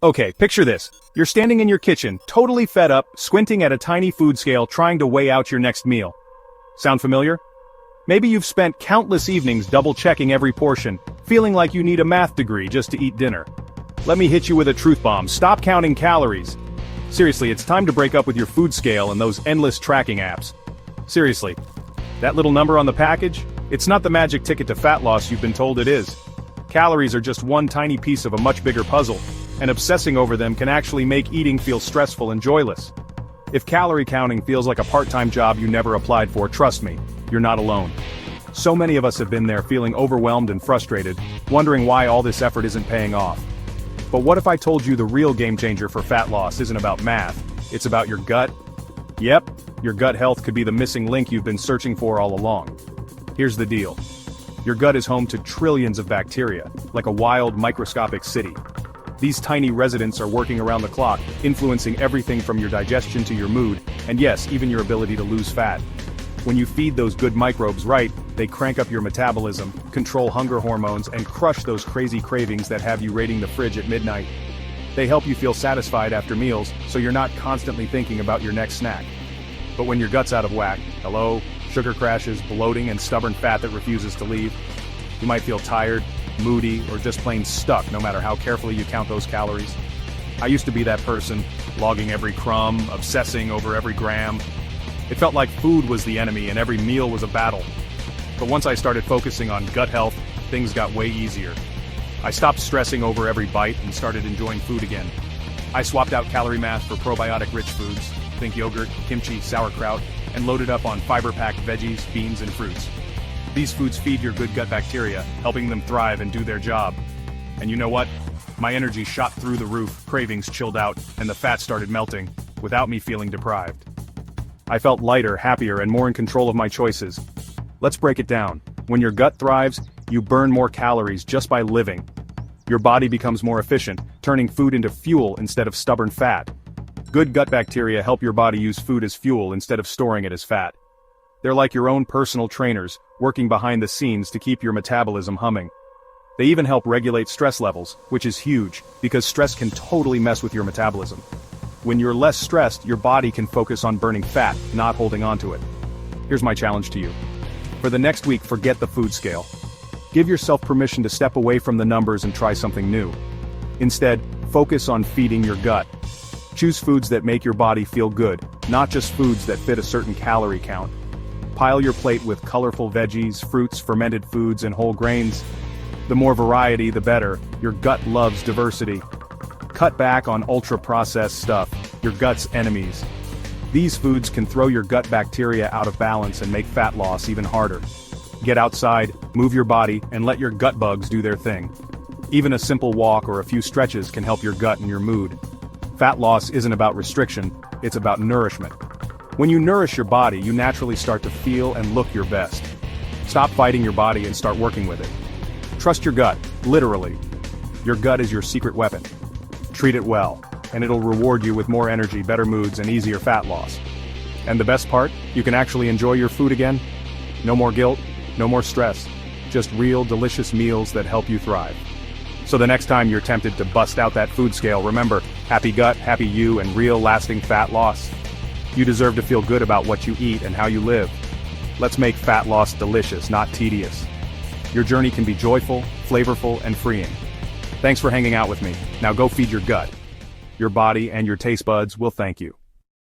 Okay, picture this. You're standing in your kitchen, totally fed up, squinting at a tiny food scale trying to weigh out your next meal. Sound familiar? Maybe you've spent countless evenings double-checking every portion, feeling like you need a math degree just to eat dinner. Let me hit you with a truth bomb. Stop counting calories. Seriously, it's time to break up with your food scale and those endless tracking apps. Seriously, that little number on the package? It's not the magic ticket to fat loss you've been told it is. Calories are just one tiny piece of a much bigger puzzle, and obsessing over them can actually make eating feel stressful and joyless. If calorie counting feels like a part-time job you never applied for, trust me, you're not alone. So many of us have been there feeling overwhelmed and frustrated, wondering why all this effort isn't paying off. But what if I told you the real game changer for fat loss isn't about math, it's about your gut? Yep, your gut health could be the missing link you've been searching for all along. Here's the deal. Your gut is home to trillions of bacteria, like a wild microscopic city. These tiny residents are working around the clock, influencing everything from your digestion to your mood, and yes, even your ability to lose fat. When you feed those good microbes right, they crank up your metabolism, control hunger hormones, and crush those crazy cravings that have you raiding the fridge at midnight. They help you feel satisfied after meals, so you're not constantly thinking about your next snack. But when your gut's out of whack, hello, sugar crashes, bloating, and stubborn fat that refuses to leave, you might feel tired, moody, or just plain stuck no matter how carefully you count those calories. I used to be that person, logging every crumb, obsessing over every gram. It felt like food was the enemy and every meal was a battle. But once I started focusing on gut health, things got way easier. I stopped stressing over every bite and started enjoying food again. I swapped out calorie math for probiotic-rich foods, think yogurt, kimchi, sauerkraut, and loaded up on fiber-packed veggies, beans, and fruits. These foods feed your good gut bacteria, helping them thrive and do their job. And you know what? My energy shot through the roof, cravings chilled out, and the fat started melting, without me feeling deprived. I felt lighter, happier, and more in control of my choices. Let's break it down. When your gut thrives, you burn more calories just by living. Your body becomes more efficient, turning food into fuel instead of stubborn fat. Good gut bacteria help your body use food as fuel instead of storing it as fat. They're like your own personal trainers, working behind the scenes to keep your metabolism humming. They even help regulate stress levels, which is huge, because stress can totally mess with your metabolism. When you're less stressed, your body can focus on burning fat, not holding onto it. Here's my challenge to you. For the next week, forget the food scale. Give yourself permission to step away from the numbers and try something new. Instead, focus on feeding your gut. Choose foods that make your body feel good, not just foods that fit a certain calorie count. Pile your plate with colorful veggies, fruits, fermented foods, and whole grains. The more variety, the better. Your gut loves diversity. Cut back on ultra-processed stuff, your gut's enemies. These foods can throw your gut bacteria out of balance and make fat loss even harder. Get outside, move your body, and let your gut bugs do their thing. Even a simple walk or a few stretches can help your gut and your mood. Fat loss isn't about restriction, it's about nourishment. When you nourish your body, you naturally start to feel and look your best. Stop fighting your body and start working with it. Trust your gut, literally. Your gut is your secret weapon. Treat it well, and it'll reward you with more energy, better moods, and easier fat loss. And the best part, you can actually enjoy your food again. No more guilt, no more stress. Just real, delicious meals that help you thrive. So the next time you're tempted to bust out that food scale, remember, happy gut, happy you, and real, lasting fat loss. You deserve to feel good about what you eat and how you live. Let's make fat loss delicious, not tedious. Your journey can be joyful, flavorful, and freeing. Thanks for hanging out with me. Now go feed your gut. Your body and your taste buds will thank you.